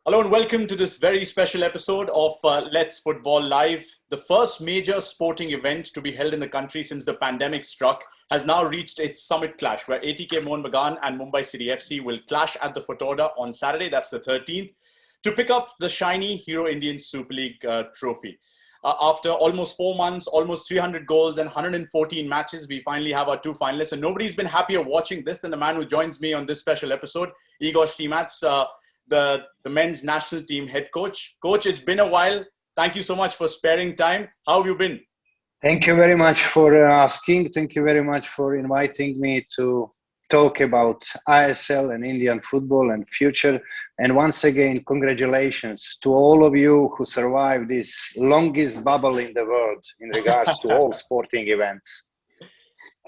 Hello and welcome to this very special episode of Let's Football Live. The first major sporting event to be held in the country since the pandemic struck has now reached its summit clash, where ATK Mohun Bagan and Mumbai City FC will clash at the Fatorda on Saturday, that's the 13th, to pick up the shiny Hero Indian Super League trophy. After almost 4 months, almost 300 goals and 114 matches, we finally have our two finalists. And nobody's been happier watching this than the man who joins me on this special episode, Igor Stimac, the men's national team head coach. Coach, it's been a while. Thank you so much for sparing time. How have you been? Thank you very much for asking. Thank you very much for inviting me to talk about ISL and Indian football and future. And once again, congratulations to all of you who survived this longest bubble in the world in regards to all sporting events.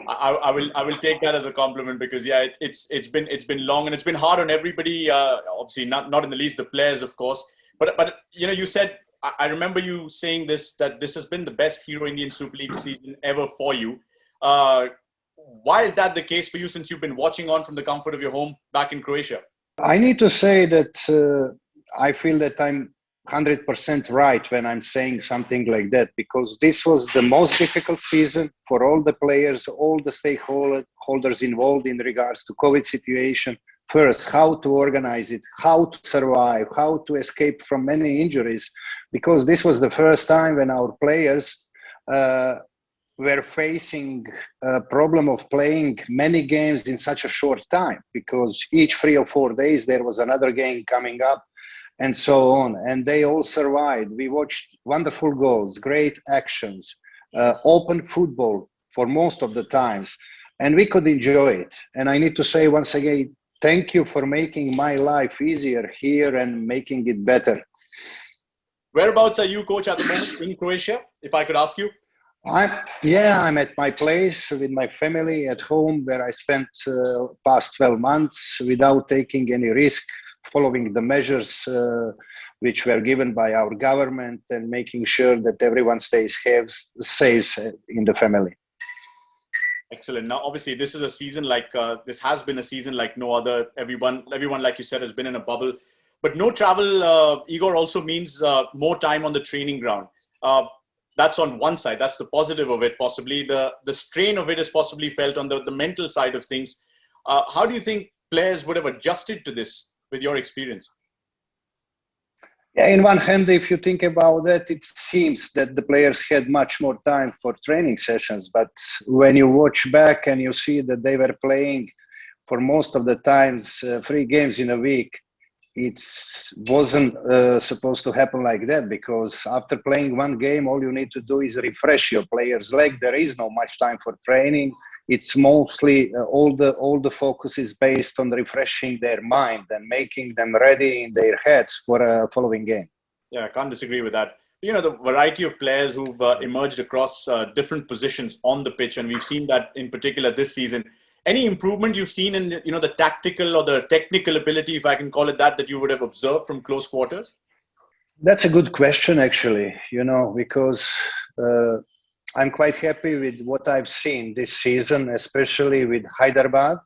I will take that as a compliment because it's been long and it's been hard on everybody. Obviously not in the least the players, of course. But you said, I remember you saying that this has been the best Hero Indian Super League season ever for you. Why is that the case for you since you've been watching on from the comfort of your home back in Croatia? I need to say that I feel that I'm 100% right when I'm saying something like that, because this was the most difficult season for all the players, all the stakeholders involved in regards to COVID situation. First, how to organize it, how to survive, how to escape from many injuries, because this was the first time when our players were facing a problem of playing many games in such a short time, because each 3 or 4 days there was another game coming up, and so on. And they all survived. We watched wonderful goals, great actions, open football for most of the times, and we could enjoy it. And I need to say once again, thank you for making my life easier here and making it better. Whereabouts are you, coach, at the moment in Croatia, if I could ask you? I'm at my place with my family at home, where I spent past 12 months without taking any risk, following the measures which were given by our government and making sure that everyone stays safe in the family. Excellent. Now, obviously, this is a season this has been a season like no other. Everyone, like you said, has been in a bubble. But no travel, Igor, also means more time on the training ground. That's on one side. That's the positive of it, possibly. The strain of it is possibly felt on the mental side of things. How do you think players would have adjusted to this with your experience? Yeah, in one hand, if you think about that, it seems that the players had much more time for training sessions. But when you watch back and you see that they were playing for most of the times 3 games in a week, it wasn't supposed to happen like that, because after playing 1 game, all you need to do is refresh your players' leg. There is no much time for training. It's mostly all the focus is based on refreshing their mind and making them ready in their heads for a following game. Yeah, I can't disagree with that. The variety of players who've emerged across different positions on the pitch, and we've seen that in particular this season. Any improvement you've seen in the tactical or the technical ability, if I can call it that you would have observed from close quarters? That's a good question, actually, because I'm quite happy with what I've seen this season, especially with Hyderabad,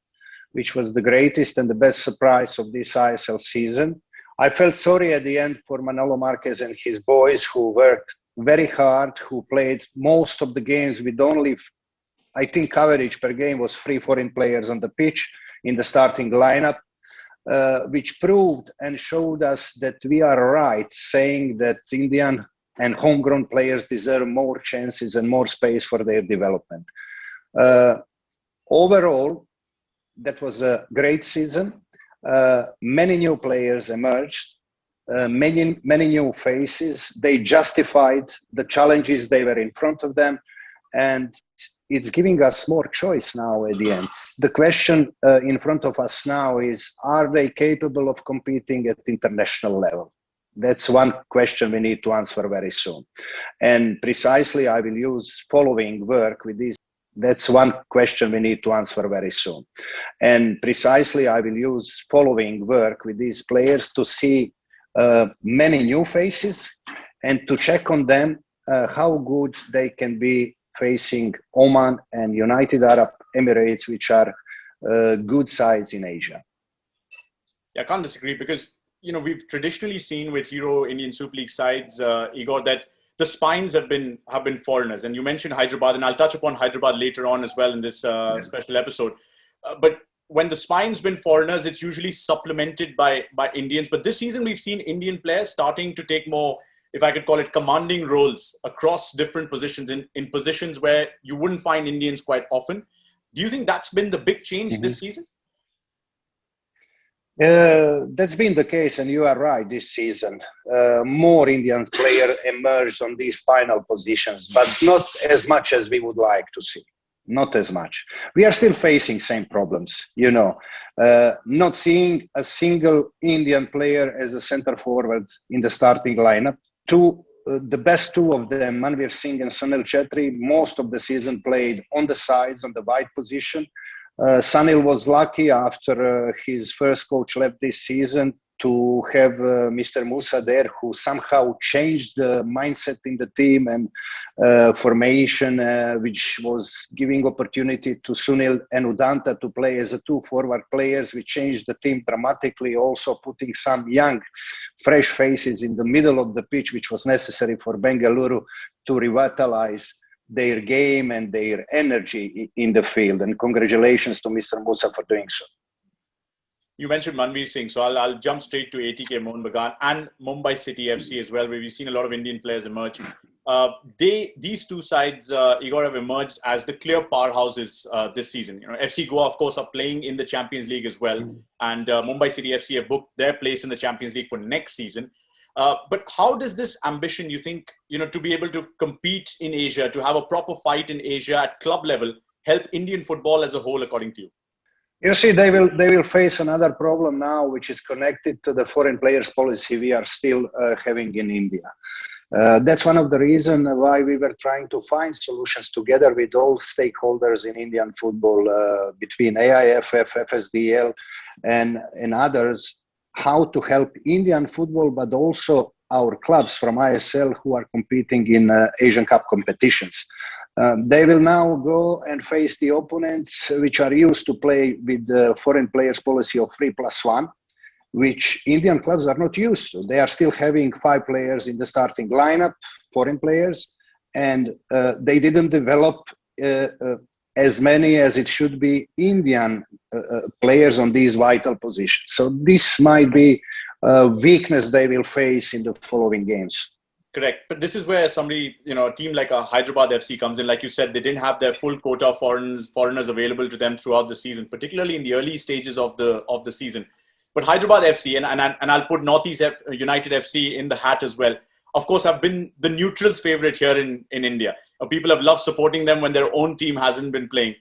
which was the greatest and the best surprise of this ISL season. I felt sorry at the end for Manolo Marquez and his boys, who worked very hard, who played most of the games with only, I think, average per game was 3 foreign players on the pitch in the starting lineup, which proved and showed us that we are right saying that Indian and homegrown players deserve more chances and more space for their development. Overall, that was a great season. Many new players emerged, many new faces. They justified the challenges they were in front of them, and it's giving us more choice now at the end. The question in front of us now is, are they capable of competing at international level? That's one question we need to answer very soon. And precisely, I will use following work with these. That's one question we need to answer very soon. And precisely, I will use following work with these players to see many new faces and to check on them how good they can be facing Oman and United Arab Emirates, which are good sides in Asia. Yeah, I can't disagree, because we've traditionally seen with Hero Indian Super League sides, Igor, that the spines have been foreigners. And you mentioned Hyderabad, and I'll touch upon Hyderabad later on as well in this special episode. But when the spine's been foreigners, it's usually supplemented by Indians. But this season, we've seen Indian players starting to take more, if I could call it, commanding roles across different positions, in positions where you wouldn't find Indians quite often. Do you think that's been the big change this season? That's been the case, and you are right. This season, more Indian players emerged on these final positions, but not as much as we would like to see. Not as much. We are still facing same problems. Not seeing a single Indian player as a center forward in the starting lineup. The best two of them, Manvir Singh and Sunil Chetri, most of the season played on the sides, on the wide position. Sunil was lucky after his first coach left this season to have Mr. Musa there, who somehow changed the mindset in the team and formation, which was giving opportunity to Sunil and Udanta to play as two forward players. We changed the team dramatically, also putting some young, fresh faces in the middle of the pitch, which was necessary for Bengaluru to revitalize their game and their energy in the field. And congratulations to Mr. Musa for doing so. You mentioned Manvir Singh, so I'll jump straight to ATK Mohun Bagan and Mumbai City FC as well, where we've seen a lot of Indian players emerge. These two sides, Igor, have emerged as the clear powerhouses this season. FC Goa, of course, are playing in the Champions League as well, and Mumbai City FC have booked their place in the Champions League for next season. But how does this ambition, you think, to be able to compete in Asia, to have a proper fight in Asia at club level, help Indian football as a whole, according to you? You see, they will face another problem now, which is connected to the foreign players policy we are still having in India. That's one of the reasons why we were trying to find solutions together with all stakeholders in Indian football, between AIFF, FSDL, and others, how to help Indian football, but also our clubs from ISL who are competing in Asian Cup competitions. They will now go and face the opponents which are used to play with the foreign players policy of 3+1, which Indian clubs are not used to. They are still having 5 players in the starting lineup, foreign players, and they didn't develop as many as it should be Indian players on these vital positions. So this might be a weakness they will face in the following games. Correct. But this is where somebody, a team like a Hyderabad FC comes in. Like you said, they didn't have their full quota of foreigners available to them throughout the season, particularly in the early stages of the season. But Hyderabad FC, and I'll put Northeast United FC in the hat as well, of course, have been the neutrals' favorite here in India. People have loved supporting them when their own team hasn't been playing.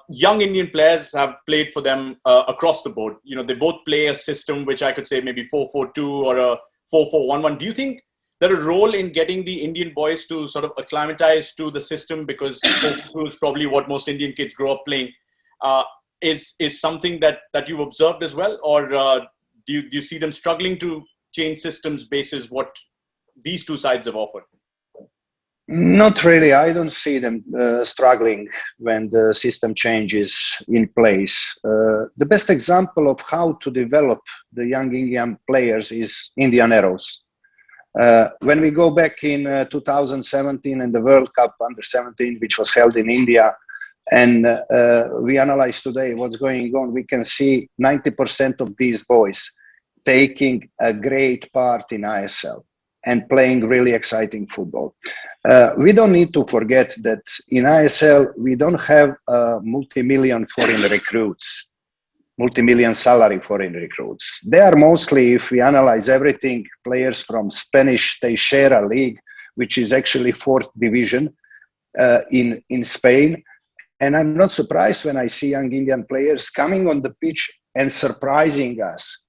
Young Indian players have played for them across the board. They both play a system which I could say maybe 4-4-2 or a 4-4-1-1. Do you think there a role in getting the Indian boys to sort of acclimatize to the system, because 4-4-2 is probably what most Indian kids grow up playing? Is something that you've observed as well, or do you see them struggling to change systems basis what these two sides have offered? Not really. I don't see them struggling when the system changes in place. The best example of how to develop the young Indian players is Indian Arrows. When we go back in 2017 and the World Cup Under-17, which was held in India, and we analyze today what's going on, we can see 90% of these boys taking a great part in ISL and playing really exciting football. We don't need to forget that in ISL, we don't have multi-million foreign recruits, multi-million salary foreign recruits. They are mostly, if we analyze everything, players from Spanish Teixeira League, which is actually 4th division in Spain. And I'm not surprised when I see young Indian players coming on the pitch and surprising us.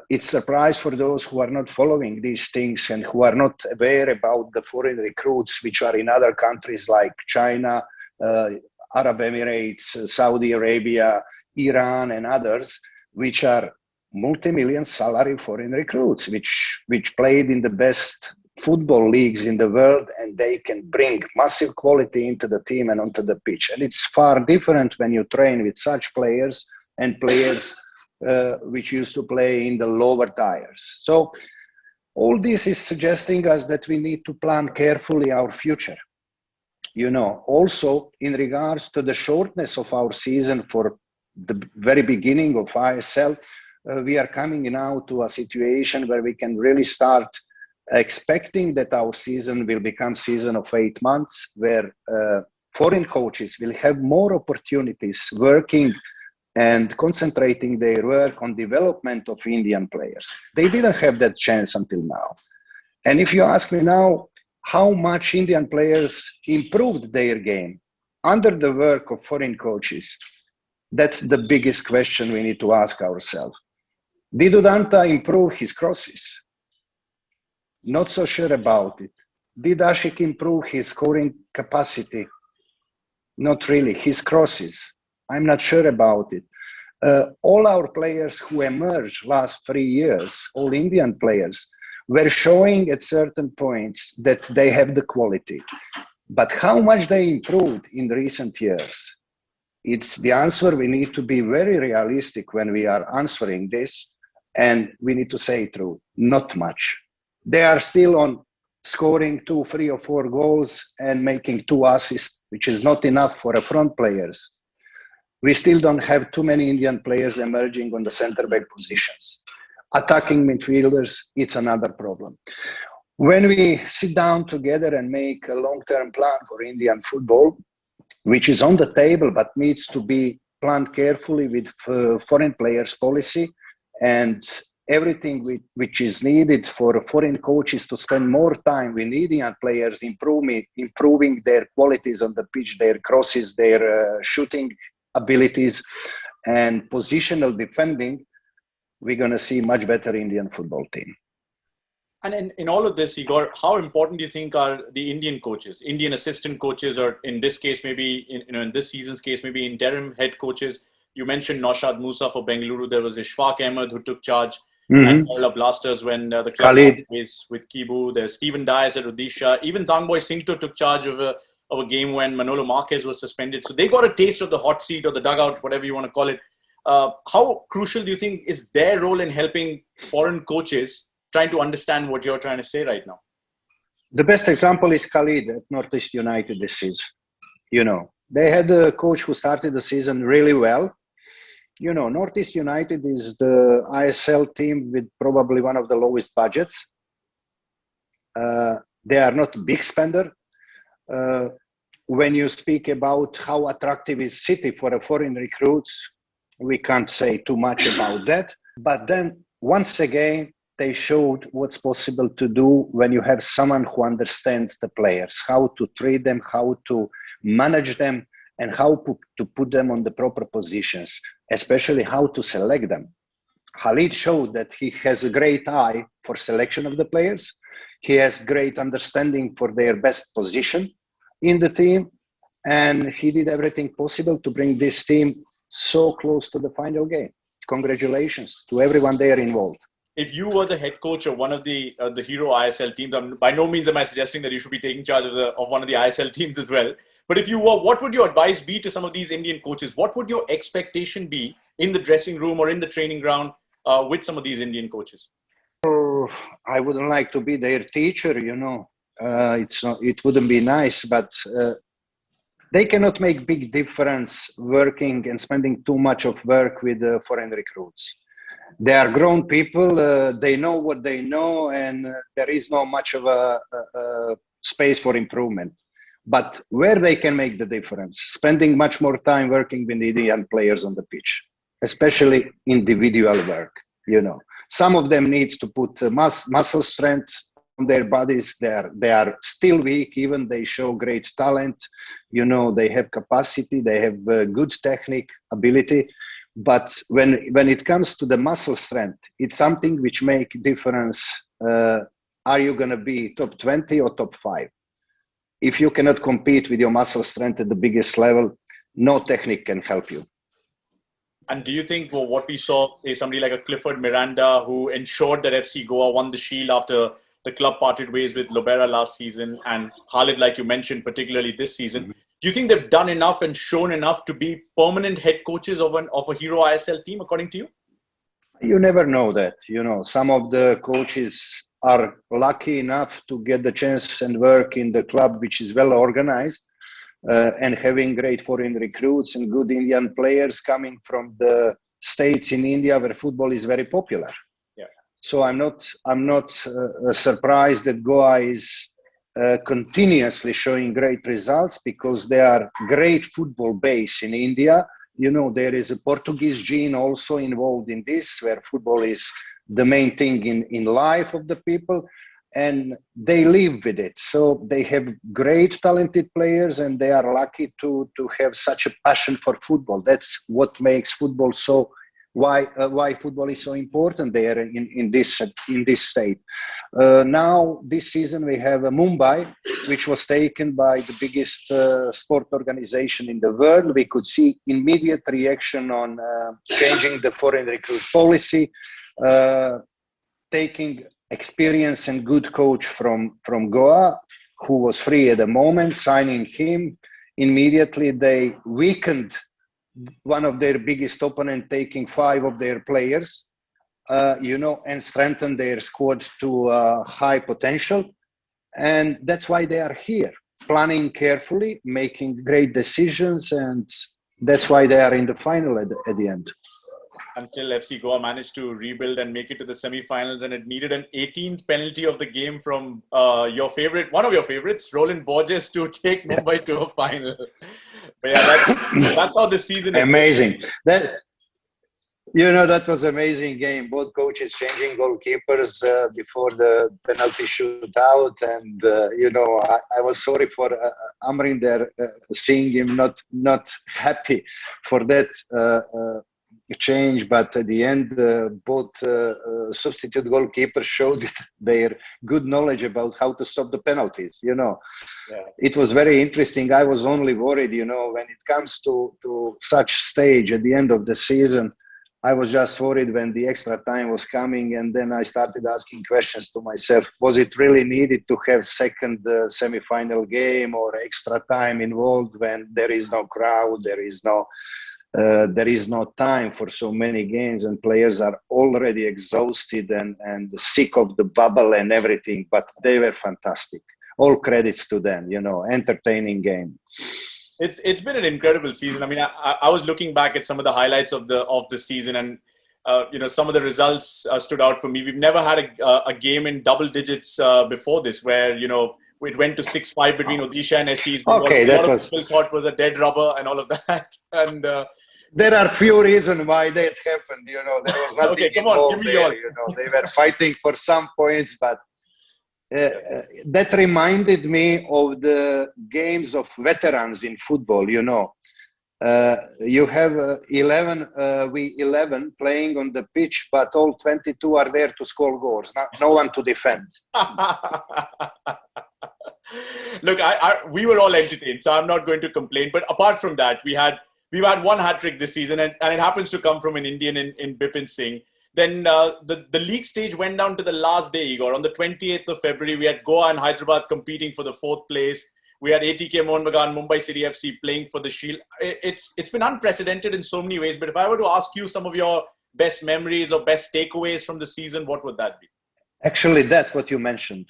It's a surprise for those who are not following these things and who are not aware about the foreign recruits, which are in other countries like China, Arab Emirates, Saudi Arabia, Iran, and others, which are multi-million salary foreign recruits, which played in the best football leagues in the world, and they can bring massive quality into the team and onto the pitch. And it's far different when you train with such players and players which used to play in the lower tiers. So all this is suggesting us that we need to plan carefully our future. Also in regards to the shortness of our season for the very beginning of ISL, we are coming now to a situation where we can really start expecting that our season will become season of 8 months, where foreign coaches will have more opportunities working and concentrating their work on development of Indian players. They didn't have that chance until now. And if you ask me now, how much Indian players improved their game under the work of foreign coaches, that's the biggest question we need to ask ourselves. Did Udanta improve his crosses? Not so sure about it. Did Ashik improve his scoring capacity? Not really. His crosses, I'm not sure about it. All our players who emerged last 3 years, all Indian players, were showing at certain points that they have the quality. But how much they improved in recent years? It's the answer. We need to be very realistic when we are answering this, and we need to say true, not much. They are still on scoring 2, 3, or 4 goals and making 2 assists, which is not enough for a front players. We still don't have too many Indian players emerging on the center back positions. Attacking midfielders, it's another problem. When we sit down together and make a long-term plan for Indian football, which is on the table but needs to be planned carefully with foreign players policy and everything which is needed for foreign coaches to spend more time with Indian players, improving their qualities on the pitch, their crosses, their shooting abilities, and positional defending, we're going to see much better Indian football team. And in all of this, Igor, how important do you think are the Indian coaches, Indian assistant coaches, or in this case, maybe in this season's case, maybe interim head coaches? You mentioned Naushad Musa for Bengaluru. There was Ishfaq Ahmed who took charge at Kerala Blasters when the club was with Kibu. There's Stephen Dias at Odisha. Even Tangboy Singto took charge of a game when Manolo Marquez was suspended. So they got a taste of the hot seat or the dugout, whatever you want to call it. How crucial do you think is their role in helping foreign coaches trying to understand what you're trying to say right now? The best example is Khalid at Northeast United this season. They had a coach who started the season really well. Northeast United is the ISL team with probably one of the lowest budgets. They are not a big spender. When you speak about how attractive is City for a foreign recruits, we can't say too much about that. But then once again, they showed what's possible to do when you have someone who understands the players, how to treat them, how to manage them, and how to put them on the proper positions, especially how to select them. Khalid showed that he has a great eye for selection of the players. He has great understanding for their best position in the team. And he did everything possible to bring this team so close to the final game. Congratulations to everyone there involved. If you were the head coach of one of the hero ISL teams, by no means am I suggesting that you should be taking charge of one of the ISL teams as well. But if you were, what would your advice be to some of these Indian coaches? What would your expectation be in the dressing room or in the training ground with some of these Indian coaches? Oh, I wouldn't like to be their teacher, it wouldn't be nice, but they cannot make big difference working and spending too much of work with foreign recruits. They are grown people, they know what they know, and there is not much of a space for improvement. But where they can make the difference, spending much more time working with Indian players on the pitch, especially individual work, Some of them needs to put muscle strength on their bodies. They are still weak, even they show great talent. They have capacity, they have good technique, ability. But when it comes to the muscle strength, it's something which make difference. Are you going to be top 20 or top 5? If you cannot compete with your muscle strength at the biggest level, no technique can help you. And do you think what we saw is somebody like a Clifford Miranda who ensured that FC Goa won the Shield after the club parted ways with Lobera last season, and Khalid, like you mentioned, particularly this season, do you think they've done enough and shown enough to be permanent head coaches of a hero ISL team, according to you? You never know that. Some of the coaches are lucky enough to get the chance and work in the club, which is well organized, and having great foreign recruits and good Indian players coming from the states in India where football is very popular. Yeah. So I'm not surprised that Goa is continuously showing great results because they are great football base in India. There is a Portuguese gene also involved in this, where football is the main thing in life of the people, and they live with it. So they have great talented players, and they are lucky to have such a passion for football. That's what makes football so why football is so important there in this state. Now this season we have Mumbai, which was taken by the biggest sport organization in the world. We could see immediate reaction on changing the foreign recruit policy, taking experience and good coach from Goa, who was free at the moment, signing him. Immediately they weakened one of their biggest opponent, taking 5 of their players, and strengthen their squad to high potential. And that's why they are here, planning carefully, making great decisions, and that's why they are in the final at the end. Until FC Goa managed to rebuild and make it to the semi-finals, and it needed an 18th penalty of the game from one of your favorites, Roland Borges, to take Mumbai to a final. But yeah, that's how the season is. Amazing. That was an amazing game. Both coaches changing goalkeepers before the penalty shootout. And, I was sorry for Amrin there, seeing him not happy for that change. But at the end, both substitute goalkeepers showed their good knowledge about how to stop the penalties. Yeah. It was very interesting. I was only worried, when it comes to such stage at the end of the season, I was just worried when the extra time was coming, and then I started asking questions to myself. Was it really needed to have second semi-final game or extra time involved when there is no crowd, there is no time for so many games, and players are already exhausted and sick of the bubble and everything, but they were fantastic. All credits to them, entertaining game. It's been an incredible season. I mean, I was looking back at some of the highlights of the season, and some of the results stood out for me. We've never had a game in double digits before this, where it went to 6-5 between Odisha and SCs. Okay, People thought was a dead rubber and all of that. And there are few reasons why that happened. There was nothing okay, come on, give me yours. They were fighting for some points, but that reminded me of the games of veterans in football. You have 11 playing on the pitch, but all 22 are there to score goals. No one to defend. Look, we were all entertained, so I'm not going to complain. But apart from that, we've had one hat-trick this season, and it happens to come from an Indian in Bipin Singh. Then the league stage went down to the last day, Igor. On the 28th of February, we had Goa and Hyderabad competing for the 4th place. We had ATK Mohun Bagan, Mumbai City FC playing for the Shield. It's been unprecedented in so many ways. But if I were to ask you some of your best memories or best takeaways from the season, what would that be? Actually, that's what you mentioned.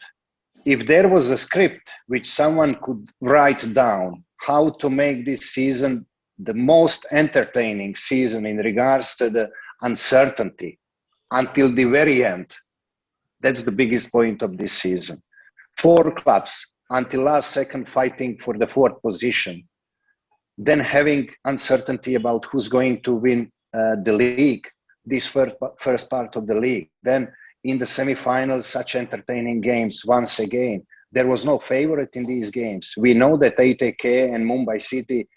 If there was a script which someone could write down how to make this season the most entertaining season in regards to the uncertainty until the very end, that's the biggest point of this season. 4 clubs until last second fighting for the 4th position, then having uncertainty about who's going to win the league, this first part of the league. Then in the semifinals, such entertaining games once again. There was no favorite in these games. We know that ATK and Mumbai City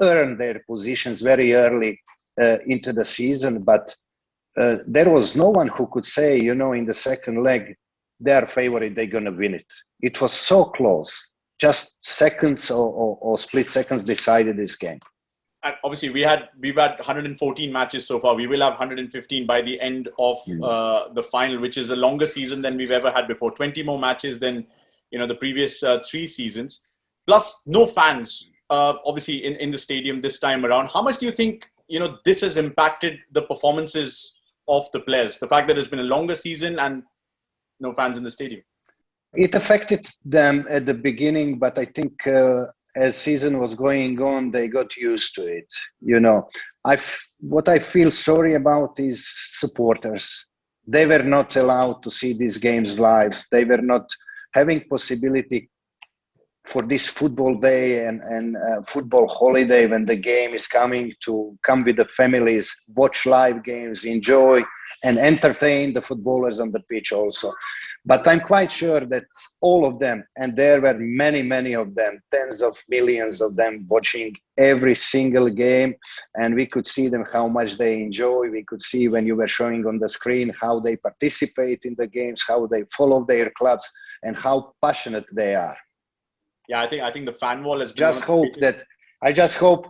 earned their positions very early into the season, but there was no one who could say, in the second leg, they're favorite, they're going to win it. It was so close. Just seconds or split seconds decided this game. And obviously, we've had 114 matches so far. We will have 115 by the end of the final, which is a longer season than we've ever had before. 20 more matches than the previous 3 seasons. Plus, no fans, obviously, in the stadium this time around. How much do you think this has impacted the performances off the players? The fact that it's been a longer season and no fans in the stadium. It affected them at the beginning, but I think as season was going on, they got used to it. You know, what I feel sorry about is supporters. They were not allowed to see these games live. They were not having possibility for this football day and football holiday when the game is coming to come with the families, watch live games, enjoy and entertain the footballers on the pitch also. But I'm quite sure that all of them, and there were many, many of them, tens of millions of them watching every single game, and we could see them how much they enjoy. We could see when you were showing on the screen how they participate in the games, how they follow their clubs, and how passionate they are. Yeah, I think the fan wall has been. I just hope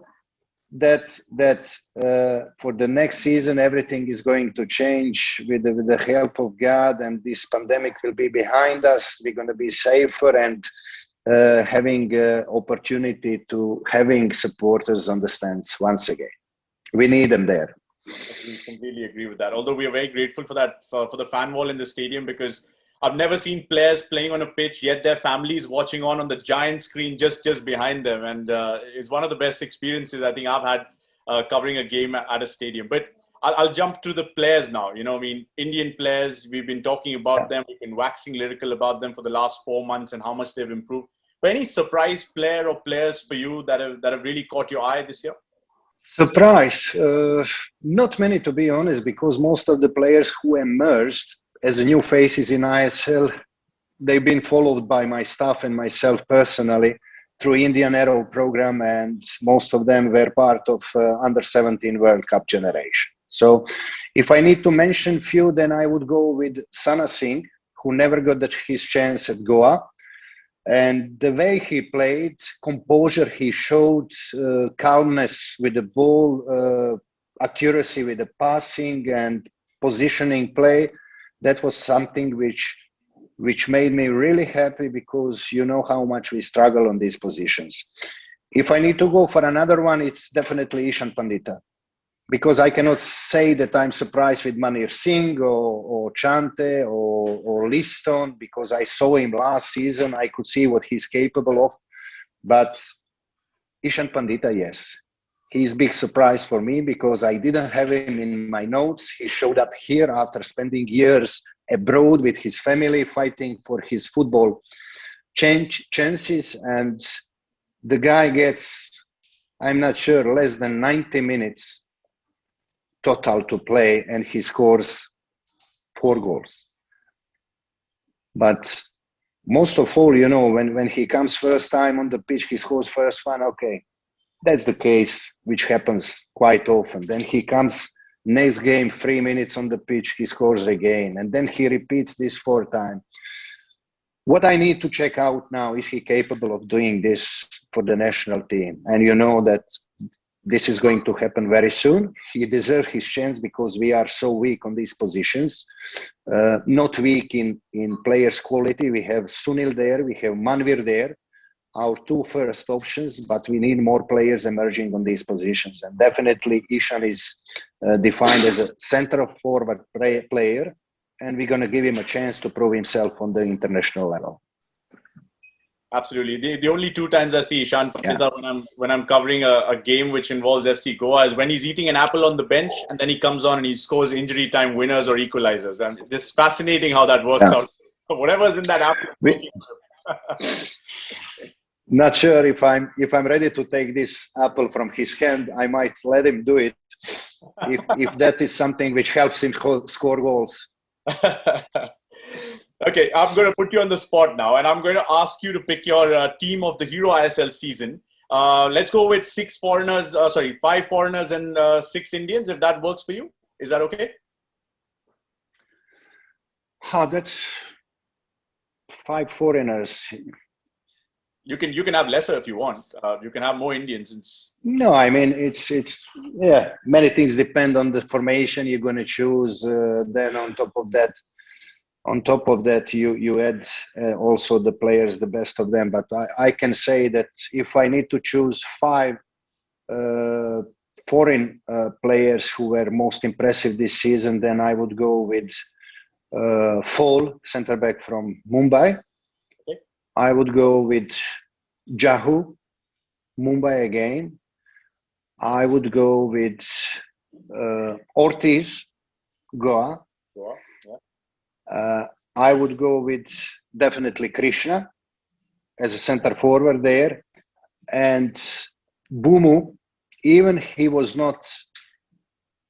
that for the next season everything is going to change with the help of God, and this pandemic will be behind us. We're going to be safer and having opportunity to having supporters on the stands once again. We need them there. I completely agree with that. Although we are very grateful for that for the fan wall in the stadium, because I've never seen players playing on a pitch, yet their families watching on the giant screen just behind them. And it's one of the best experiences I think I've had covering a game at a stadium. But I'll jump to the players now. You know, I mean, Indian players, we've been talking about them. We've been waxing lyrical about them for the last 4 months and how much they've improved. But any surprise player or players for you that have really caught your eye this year? Surprise? Not many, to be honest, because most of the players who emerged as new faces in ISL, they've been followed by my staff and myself personally through Indian Arrow program, and most of them were part of under 17 World Cup generation. So if I need to mention few, then I would go with Sana Singh, who never got his chance at Goa. And the way he played, composure, he showed calmness with the ball, accuracy with the passing and positioning play. That was something which made me really happy, because you know how much we struggle on these positions. If I need to go for another one, it's definitely Ishan Pandita, because I cannot say that I'm surprised with Manir Singh or Chante or Liston, because I saw him last season. I could see what he's capable of. But Ishan Pandita, yes. He's a big surprise for me, because I didn't have him in my notes. He showed up here after spending years abroad with his family, fighting for his football chances. And the guy gets, I'm not sure, less than 90 minutes total to play, and he scores 4 goals. But most of all, you know, when he comes first time on the pitch, he scores first one, okay. That's the case, which happens quite often. Then he comes next game, 3 minutes on the pitch, he scores again. And then he repeats this 4 times. What I need to check out now, is he capable of doing this for the national team? And you know that this is going to happen very soon. He deserves his chance, because we are so weak on these positions. Not weak in players' quality. We have Sunil there, we have Manvir there, our 2 first options, but we need more players emerging on these positions. And definitely Ishan is defined as a center-forward player, and we're going to give him a chance to prove himself on the international level. Absolutely. The only 2 times I see Ishan Pandita when I'm covering a game which involves FC Goa is when he's eating an apple on the bench, and then he comes on and he scores injury time winners or equalizers. And it's fascinating how that works out. Whatever's in that apple. Not sure if I'm ready to take this apple from his hand. I might let him do it if that is something which helps him score goals. Okay, I'm going to put you on the spot now, and I'm going to ask you to pick your team of the Hero ISL season. Let's go with 5 foreigners and 6 Indians, if that works for you. Is that okay? That's 5 foreigners. You can have lesser if you want. You can have more Indians. No, I mean, it's many things depend on the formation you're going to choose. Then on top of that, you add also the players, the best of them. But I can say that if I need to choose 5 foreign players who were most impressive this season, then I would go with Fall, center back from Mumbai. Okay. I would go with Jahu, Mumbai again. I would go with Ortiz, Goa. Goa, yeah. I would go with definitely Krishna as a center forward there. And Bumu, even he was not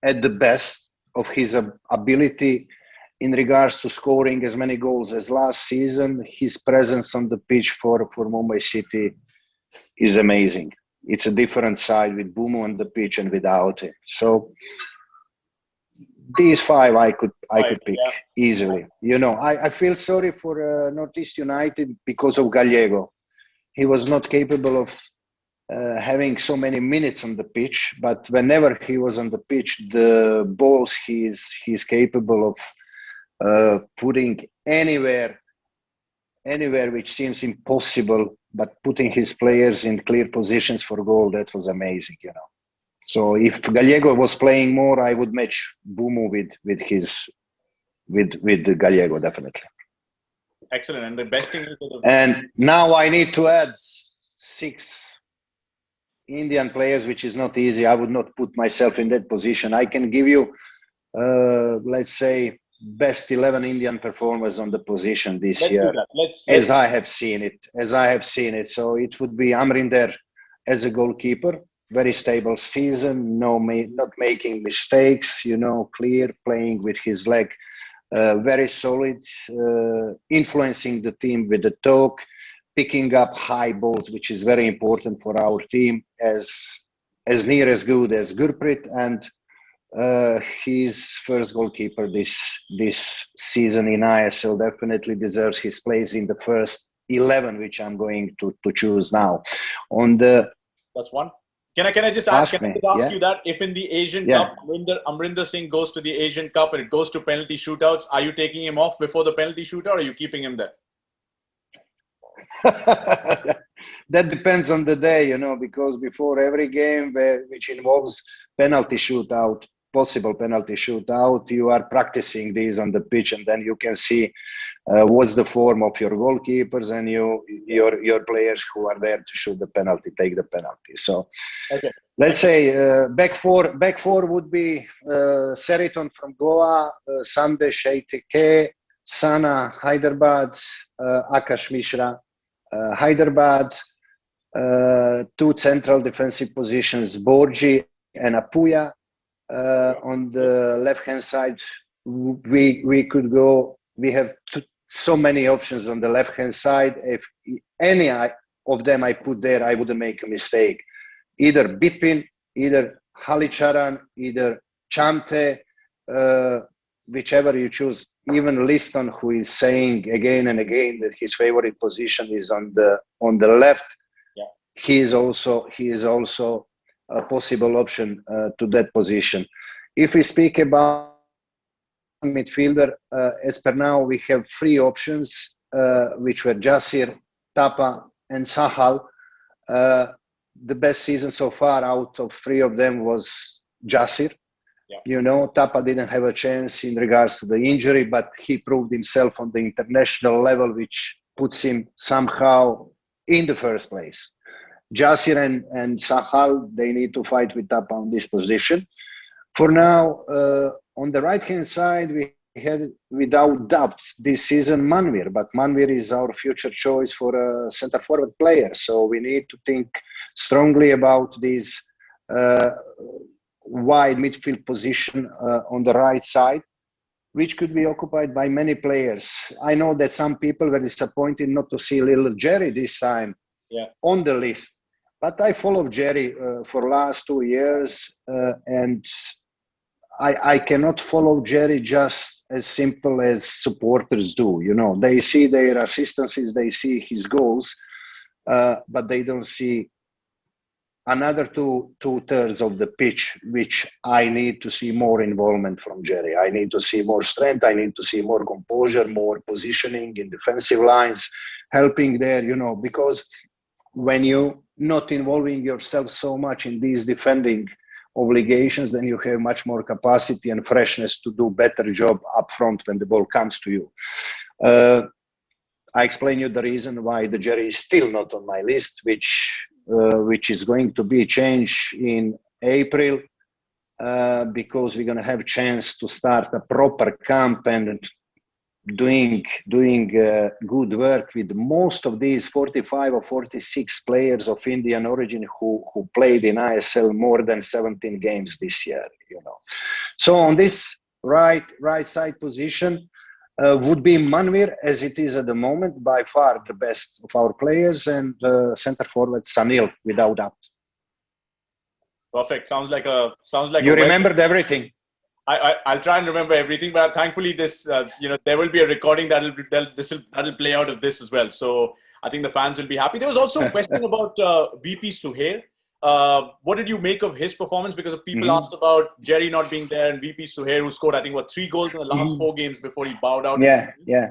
at the best of his ability in regards to scoring as many goals as last season, his presence on the pitch for Mumbai City is amazing. It's a different side with Bumu on the pitch and without it. So these five I could pick easily. You know, I feel sorry for Northeast United because of Gallego. He was not capable of having so many minutes on the pitch, but whenever he was on the pitch, the balls he's capable of putting anywhere which seems impossible, but putting his players in clear positions for goal, that was amazing, you know. So if Gallego was playing more, I would match Bumu with Gallego, definitely. Excellent. And the best thing is and now I need to add 6 Indian players, which is not easy. I would not put myself in that position. I can give you, let's say, best 11 Indian performers on the position this year, as I have seen it. So it would be Amrinder as a goalkeeper, very stable season, not making mistakes, you know, clear, playing with his leg, very solid, influencing the team with the talk, picking up high balls, which is very important for our team, as near as good as Gurpreet, and his first goalkeeper this season in ISL definitely deserves his place in the first 11, which I'm going to choose now. That's one. Can I just ask you that if in the Asian Cup, Amrinder Singh goes to the Asian Cup and it goes to penalty shootouts, are you taking him off before the penalty shootout, or are you keeping him there? That depends on the day, you know, because before every game which involves possible penalty shootout, you are practicing these on the pitch, and then you can see what's the form of your goalkeepers and your players who are there to shoot the penalty, take the penalty. So let's say back four would be Seriton from Goa, Sandesh Aitike, Sana Hyderabad, Akash Mishra Hyderabad, 2 central defensive positions, Borji and Apuya. On the left-hand side, we could go. We have so many options on the left-hand side. If any of them I put there, I wouldn't make a mistake. Either Bipin, either Halicharan, either Chante, whichever you choose. Even Liston, who is saying again and again that his favorite position is on the left. Yeah. He is also a possible option to that position. If we speak about midfielder, as per now, we have 3 options, which were Jasir, Tapa, and Sahal. The best season so far out of 3 of them was Jasir. Yeah. You know, Tapa didn't have a chance in regards to the injury, but he proved himself on the international level, which puts him somehow in the first place. Jasir and Sahal, they need to fight with Tapa on this position. For now, on the right-hand side, we had, without doubt, this season Manvir, but Manvir is our future choice for a center-forward player. So we need to think strongly about this wide midfield position on the right side, which could be occupied by many players. I know that some people were disappointed not to see little Jerry this time on the list, but I followed Jerry for last 2 years, and I cannot follow Jerry just as simple as supporters do. You know, they see their assistances, they see his goals, but they don't see another two-thirds of the pitch, which I need to see more involvement from Jerry. I need to see more strength. I need to see more composure, more positioning in defensive lines, helping there, you know, because when you not involving yourself so much in these defending obligations, then you have much more capacity and freshness to do better job up front when the ball comes to you. I explain you the reason why the Jerry is still not on my list, which is going to be changed in April, because we're going to have a chance to start a proper camp and doing good work with most of these 45 or 46 players of Indian origin who played in ISL more than 17 games this year. So on this right side position, would be Manvir, as it is at the moment, by far the best of our players, and center forward Sanil, without doubt. Perfect. Sounds like you remembered everything. I'll try and remember everything, but thankfully this there will be a recording that'll play out of this as well. So I think the fans will be happy. There was also a question about VP Suhair. What did you make of his performance? Because people asked about Jerry not being there and VP Suhair, who scored, I think, 3 goals in the last 4 games before he bowed out. Yeah.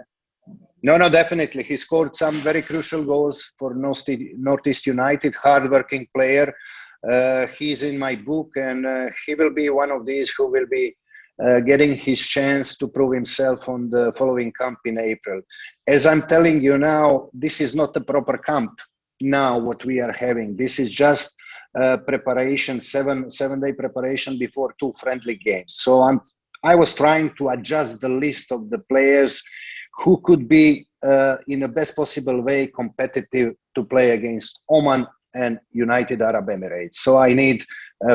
No, definitely. He scored some very crucial goals for Northeast United, hard-working player. He's in my book, and he will be one of these who will be getting his chance to prove himself on the following camp in April. As I'm telling you now, this is not a proper camp now, what we are having. This is just preparation, seven-day preparation before 2 friendly games. So I was trying to adjust the list of the players who could be in the best possible way competitive to play against Oman and United Arab Emirates. So I need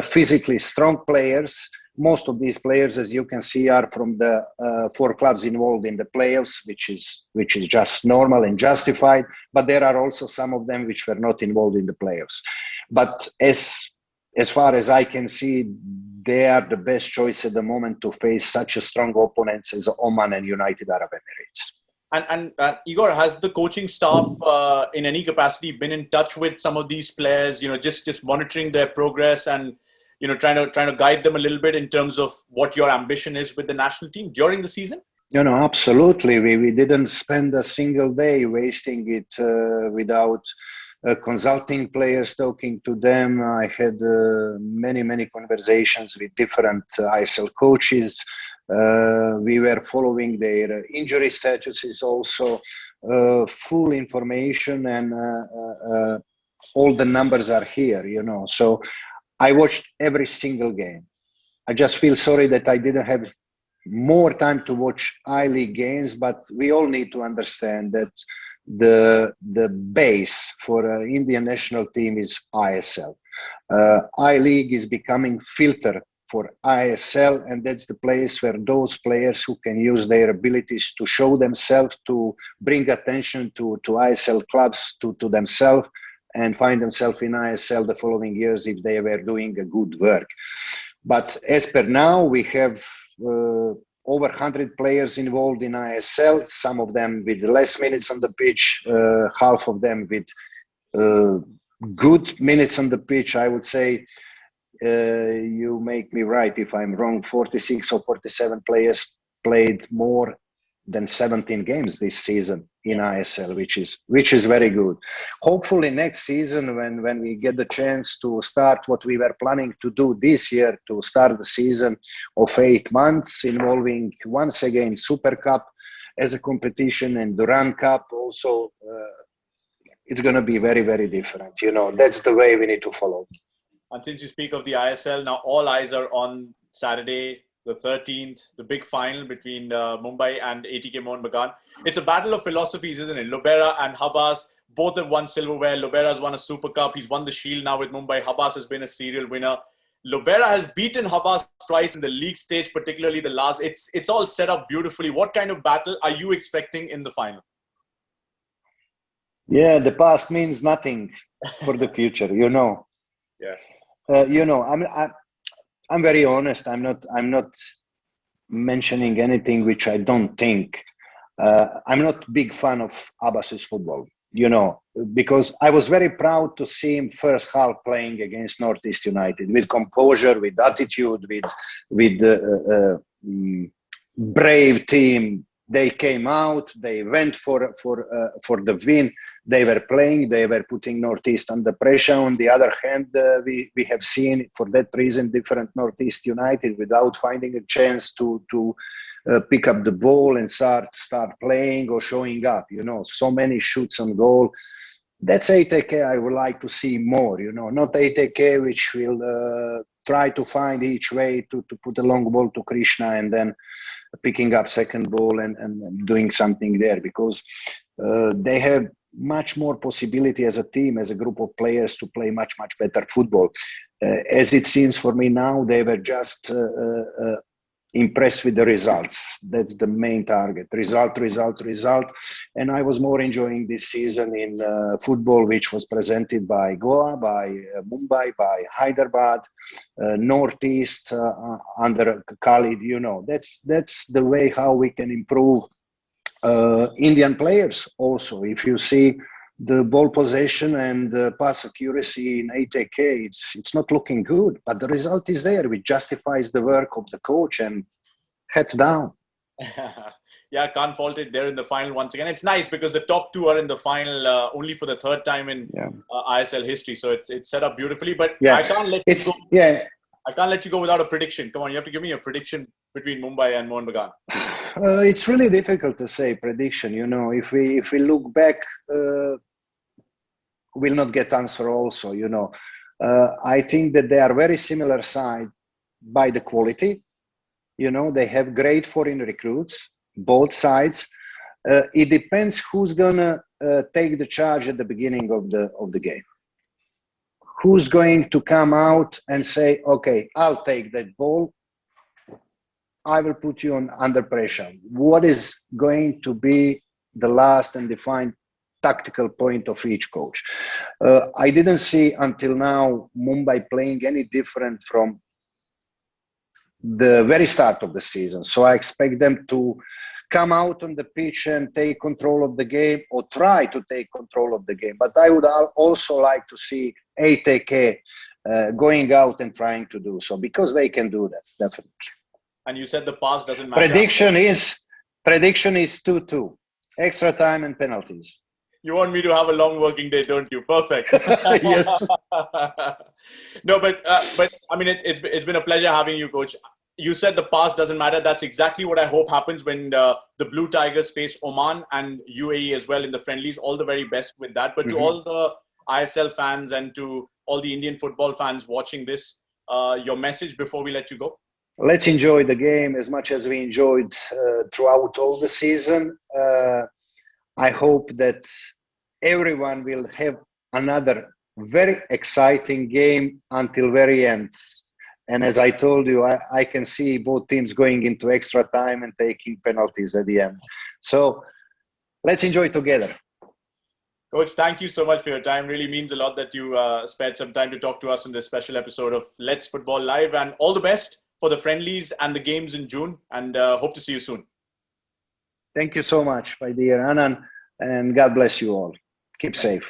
physically strong players. Most of these players, as you can see, are from the 4 clubs involved in the playoffs, which is just normal and justified. But there are also some of them which were not involved in the playoffs. But as far as I can see, they are the best choice at the moment to face such a strong opponents as Oman and United Arab Emirates. And Igor, has the coaching staff in any capacity been in touch with some of these players? Just monitoring their progress and trying to guide them a little bit in terms of what your ambition is with the national team during the season? Absolutely. We didn't spend a single day wasting it without consulting players, talking to them. I had many conversations with different ISL coaches. We were following their injury statuses, also full information, and all the numbers are here, So I watched every single game. I just feel sorry that I didn't have more time to watch I-League games, but we all need to understand that the base for Indian national team is ISL. I-League is becoming filter for ISL, and that's the place where those players who can use their abilities to show themselves, to bring attention to ISL clubs, to themselves, and find themselves in ISL the following years if they were doing a good work. But as per now, we have over 100 players involved in ISL, some of them with less minutes on the pitch, half of them with good minutes on the pitch. I would say, you make me right if I'm wrong, 46 or 47 players played more than 17 games this season in ISL, which is very good. Hopefully next season, when we get the chance to start what we were planning to do this year, to start the season of 8 months, involving once again Super Cup as a competition and Duran Cup also, it's going to be very, very different. That's the way we need to follow. And since you speak of the ISL, now all eyes are on Saturday, the 13th, the big final between Mumbai and ATK Mohun Bagan. It's a battle of philosophies, isn't it? Lobera and Habas both have won silverware. Lobera has won a Super Cup. He's won the Shield now with Mumbai. Habas has been a serial winner. Lobera has beaten Habas twice in the league stage, particularly the last. It's all set up beautifully. What kind of battle are you expecting in the final? Yeah, the past means nothing for the future, Yeah. I'm very honest. I'm not mentioning anything which I don't think. I'm not a big fan of Abbas's football, because I was very proud to see him first half playing against Northeast United with composure, with attitude, with brave team, They came out, they went for the win. They were playing, they were putting Northeast under pressure. On the other hand, we have seen for that reason different Northeast United without finding a chance to pick up the ball and start playing or showing up. So many shoots on goal. That's ATK I would like to see more. Not ATK which will try to find each way to put a long ball to Krishna and then picking up second ball and doing something there, because they have much more possibility as a team, as a group of players, to play much better football. As it seems for me now, they were just impressed with the results. That's the main target. Result. And I was more enjoying this season in football, which was presented by Goa, by Mumbai, by Hyderabad, Northeast under Khalid. That's the way how we can improve Indian players also. If you see the ball possession and the pass accuracy in ATK, it's not looking good, but the result is there, which justifies the work of the coach, and head down. Yeah, can't fault it. They're in the final once again. It's nice because the top two are in the final only for the third time in ISL history. So it's set up beautifully. But I can't let you go. Yeah. I can't let you go without a prediction. Come on, you have to give me a prediction between Mumbai and Mohun Bagan. It's really difficult to say prediction. If we look back, we'll not get answer also. I think that they are very similar sides by the quality. They have great foreign recruits, both sides. It depends who's gonna take the charge at the beginning of the game. Who's going to come out and say, okay, I'll take that ball. I will put you under pressure. What is going to be the last and defined tactical point of each coach? I didn't see until now Mumbai playing any different from the very start of the season. So I expect them to come out on the pitch and take control of the game, or try to take control of the game. But I would also like to see ATK going out and trying to do so, because they can do that, definitely. And you said the pass doesn't matter. Prediction is 2-2, extra time and penalties. You want me to have a long working day, don't you? Perfect. Yes. No, but I mean, it's been a pleasure having you, Coach. You said the past doesn't matter. That's exactly what I hope happens when the Blue Tigers face Oman and UAE as well in the friendlies. All the very best with that. But to all the ISL fans and to all the Indian football fans watching this, your message before we let you go? Let's enjoy the game as much as we enjoyed throughout all the season. I hope that everyone will have another very exciting game until very end. And as I told you, I can see both teams going into extra time and taking penalties at the end. So let's enjoy together. Coach, thank you so much for your time. Really means a lot that you spared some time to talk to us on this special episode of Let's Football Live. And all the best for the friendlies and the games in June. And hope to see you soon. Thank you so much, my dear Anand. And God bless you all. Keep safe.